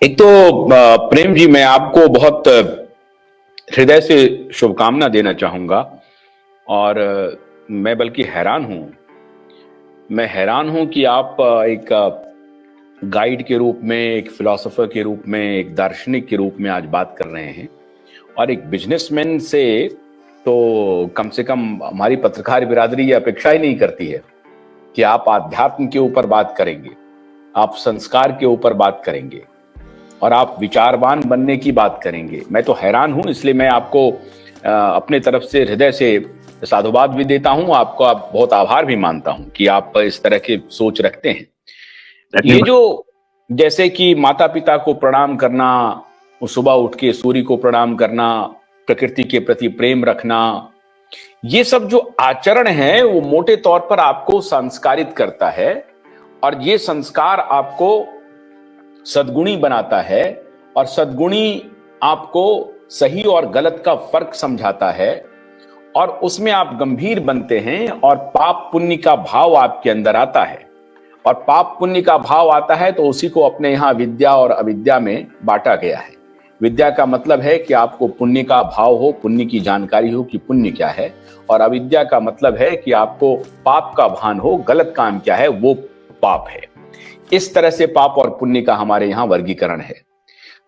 एक तो प्रेम जी, मैं आपको बहुत हृदय से शुभकामना देना चाहूंगा। और मैं बल्कि हैरान हूं। मैं हैरान हूं कि आप एक गाइड के रूप में, एक फिलोसोफर के रूप में, एक दार्शनिक के रूप में आज बात कर रहे हैं। और एक बिजनेसमैन से तो कम से कम हमारी पत्रकार बिरादरी ये अपेक्षा ही नहीं करती है कि आप आध्यात्म के ऊपर बात करेंगे, आप संस्कार के ऊपर बात करेंगे और आप विचारवान बनने की बात करेंगे। मैं तो हैरान हूं, इसलिए मैं आपको अपने तरफ से हृदय से साधुवाद भी देता हूं, आपको आप बहुत आभार भी मानता हूं कि आप इस तरह की सोच रखते हैं। ये जो जैसे कि माता पिता को प्रणाम करना, सुबह उठ के सूर्य को प्रणाम करना, प्रकृति के प्रति प्रेम रखना, ये सब जो आचरण है वो मोटे तौर पर आपको संस्कारित करता है। और ये संस्कार आपको सद्गुणी बनाता है और सद्गुणी आपको सही और गलत का फर्क समझाता है और उसमें आप गंभीर बनते हैं और पाप पुण्य का भाव आपके अंदर आता है। और पाप पुण्य का भाव आता है तो उसी को अपने यहां विद्या और अविद्या में बांटा गया है। विद्या का मतलब है कि आपको पुण्य का भाव हो, पुण्य की जानकारी हो कि पुण्य क्या है, और अविद्या का मतलब है कि आपको पाप का भान हो, गलत काम क्या है वो पाप है। इस तरह से पाप और पुण्य का हमारे यहां वर्गीकरण है।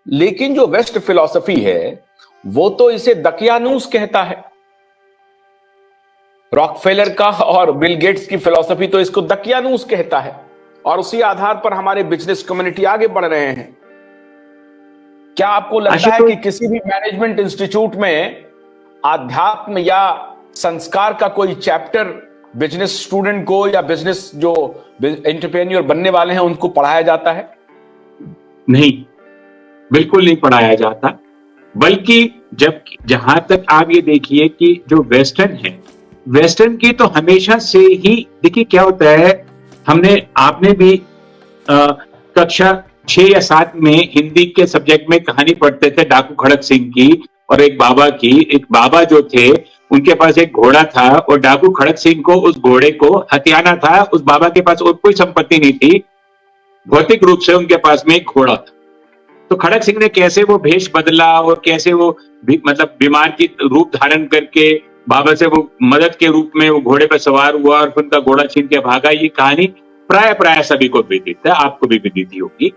लेकिन जो वेस्ट फिलॉसफी है वो तो इसे दकियानूस कहता है। रॉकफेलर का और बिल गेट्स की फिलॉसफी तो इसको दकियानूस कहता है और उसी आधार पर हमारे बिजनेस कम्युनिटी आगे बढ़ रहे हैं। क्या आपको लगता है कि किसी भी मैनेजमेंट इंस्टीट्यूट में आध्यात्म या संस्कार का कोई चैप्टर बिजनेस स्टूडेंट को या बिजनेस जो एंटरप्रेन्योर बनने वाले हैं उनको पढ़ाया जाता है? नहीं, बिल्कुल नहीं पढ़ाया जाता। बल्कि जहां तक आप ये देखिए कि जो वेस्टर्न है, वेस्टर्न की तो हमेशा से ही देखिए क्या होता है। आपने भी कक्षा 6 या 7 में हिंदी के सब्जेक्ट में कहानी पढ़ते थे डाकू खड़क सिंह की और एक बाबा की। एक बाबा जो थे उनके पास एक घोड़ा था और डाकू खड़क सिंह को उस घोड़े को हथियाना था। उस बाबा के पास और कोई संपत्ति नहीं थी, भौतिक रूप से उनके पास में एक घोड़ा था। तो खड़क सिंह ने कैसे वो भेष बदला और कैसे वो मतलब बीमार की रूप धारण करके बाबा से वो मदद के रूप में वो घोड़े पर सवार हुआ और उनका घोड़ा छीन के भागा, ये कहानी प्राय सभी को विदित है, आपको भी विदित होगी।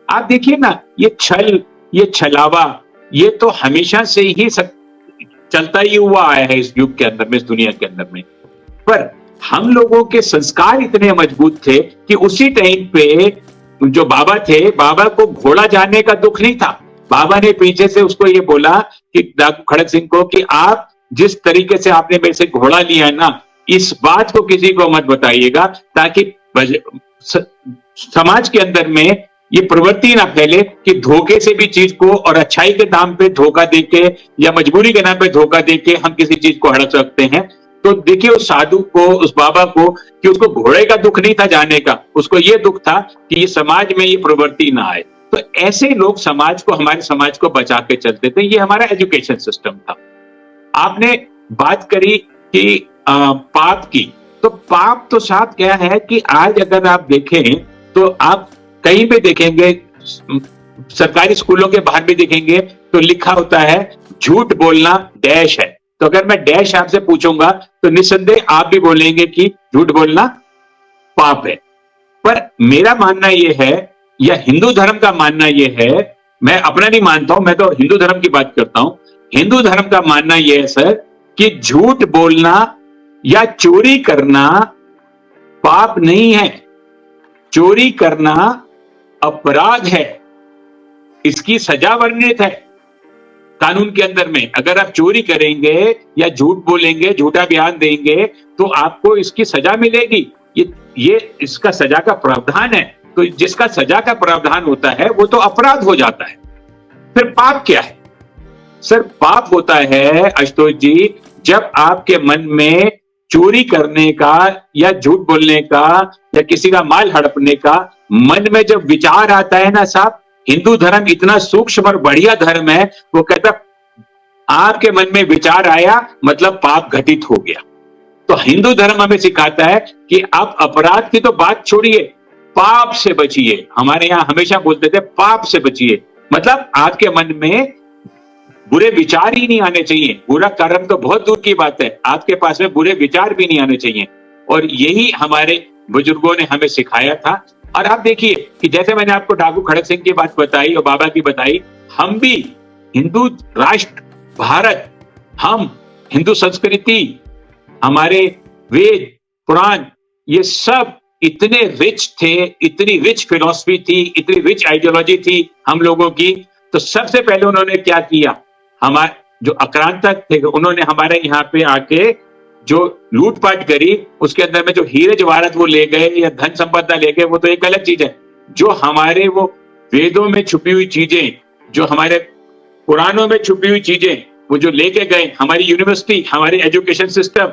आप देखिए ना, ये छल, ये छलावा, ये तो हमेशा से ही चलता ही हुआ आया है इस युग के अंदर में, इस दुनिया के अंदर में। पर हम लोगों के संस्कार इतने मजबूत थे कि उसी टाइम पे जो बाबा थे, बाबा को घोड़ा जाने का दुख नहीं था। बाबा ने पीछे से उसको ये बोला कि डाकू खड़क सिंह को कि आप जिस तरीके से आपने मेरे से घोड़ा लिया ना, इस बात को किसी को मत बताइएगा ताकि समाज के अंदर में ये प्रवृत्ति ना फैले कि धोखे से भी चीज को और अच्छाई के नाम पे धोखा देके या मजबूरी के नाम पे धोखा देके हम किसी चीज को हड़प सकते हैं। तो देखिए उस साधु को, उस बाबा को, कि उसको घोड़े का दुख नहीं था जाने का, उसको ये दुख था कि ये समाज में ये प्रवृत्ति ना आए। तो ऐसे लोग समाज को, हमारे समाज को बचा के चलते थे। ये हमारा एजुकेशन सिस्टम था। आपने बात करी कि पाप की, तो पाप तो साथ क्या है कि आज अगर आप देखें तो आप कहीं पे देखेंगे, सरकारी स्कूलों के बाहर भी देखेंगे तो लिखा होता है झूठ बोलना डैश है। तो अगर मैं डैश आपसे पूछूंगा तो निस्संदेह आप भी बोलेंगे कि झूठ बोलना पाप है। पर मेरा मानना यह है, या हिंदू धर्म का मानना यह है, मैं अपना नहीं मानता हूं, मैं तो हिंदू धर्म की बात करता हूं। हिंदू धर्म का मानना यह है सर कि झूठ बोलना या चोरी करना पाप नहीं है। चोरी करना अपराध है, इसकी सजा वर्णित है कानून के अंदर में। अगर आप चोरी करेंगे या झूठ बोलेंगे, झूठा बयान देंगे तो आपको इसकी सजा मिलेगी। ये इसका सजा का प्रावधान है। तो जिसका सजा का प्रावधान होता है वो तो अपराध हो जाता है। फिर पाप क्या है सर? पाप होता है आशुतोष जी, जब आपके मन में चोरी करने का या झूठ बोलने का या किसी का माल हड़पने का मन में जब विचार आता है ना साहब, हिंदू धर्म इतना सूक्ष्म और बढ़िया धर्म है, वो कहता आपके मन में विचार आया मतलब पाप घटित हो गया। तो हिंदू धर्म हमें सिखाता है कि आप अपराध की तो बात छोड़िए, पाप से बचिए। हमारे यहाँ हमेशा बोलते थे पाप से बचिए, मतलब आपके मन में बुरे विचार ही नहीं आने चाहिए। बुरा कर्म तो बहुत दूर की बात है, आपके पास में बुरे विचार भी नहीं आने चाहिए। और यही हमारे बुजुर्गों ने हमें सिखाया था। और आप देखिए कि जैसे मैंने आपको डाकू खड़क सिंह की बात बताई और बाबा की बताई, हम भी हिंदू राष्ट्र भारत, हम हिंदू संस्कृति, हमारे वेद पुराण, ये सब इतने रिच थे, इतनी रिच फिलॉसफी थी, इतनी रिच आइडियोलॉजी थी हम लोगों की। तो सबसे पहले उन्होंने क्या किया, हमारे जो आक्रांतक थे उन्होंने हमारे यहाँ पे आके जो लूटपाट करी, उसके अंदर में जो हीरे जवाहरात वो ले गए या धन संपदा ले गए, वो तो एक अलग चीज है। जो हमारे वो वेदों में छुपी हुई चीजें, जो हमारे पुराणों में छुपी हुई चीजें, वो जो लेके गए, हमारी यूनिवर्सिटी, हमारी एजुकेशन सिस्टम,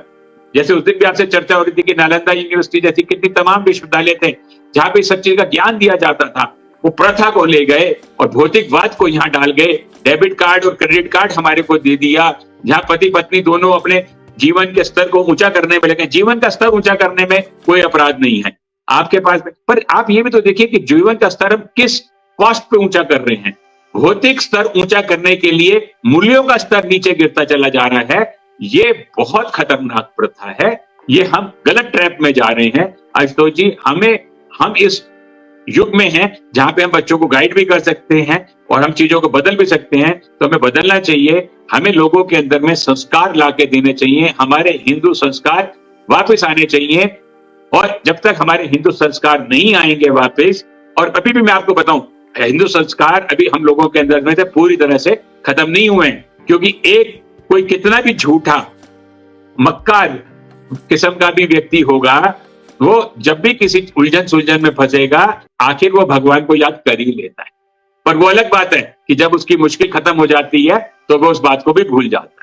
जैसे उस दिन भी आपसे चर्चा हो रही थी कि नालंदा यूनिवर्सिटी जैसी कितनी तमाम विश्वविद्यालय थे जहां पे सब चीज का ज्ञान दिया जाता था, वो प्रथा को ले गए और भौतिकवाद को यहाँ डाल गए। डेबिट कार्ड और क्रेडिट कार्ड हमारे को दे दिया, जहां पति पत्नी दोनों अपने जीवन के स्तर को ऊंचा करने में लगे। जीवन का स्तर ऊंचा करने में कोई अपराध नहीं है आपके पास में, पर आप ये भी तो देखिए कि जीवन का स्तर हम किस कॉस्ट पे ऊंचा कर रहे हैं। भौतिक स्तर ऊंचा करने के लिए मूल्यों का स्तर नीचे गिरता चला जा रहा है। ये बहुत खतरनाक प्रथा है, ये हम गलत ट्रैप में जा रहे हैं। आशुतोष जी, हम इस युग में हैं जहां पे हम बच्चों को गाइड भी कर सकते हैं और हम चीजों को बदल भी सकते हैं। तो हमें बदलना चाहिए, हमें लोगों के अंदर में संस्कार लाके देने चाहिए, हमारे हिंदू संस्कार वापस आने चाहिए। और जब तक हमारे हिंदू संस्कार नहीं आएंगे वापस, और अभी भी मैं आपको बताऊं, हिंदू संस्कार अभी हम लोगों के अंदर में से पूरी तरह से खत्म नहीं हुए हैं, क्योंकि एक कोई कितना भी झूठा मक्कार किस्म का भी व्यक्ति होगा, वो जब भी किसी उलझन सुलझन में फंसेगा, आखिर वो भगवान को याद कर ही लेता है। पर वो अलग बात है कि जब उसकी मुश्किल खत्म हो जाती है तो वो उस बात को भी भूल जाता है।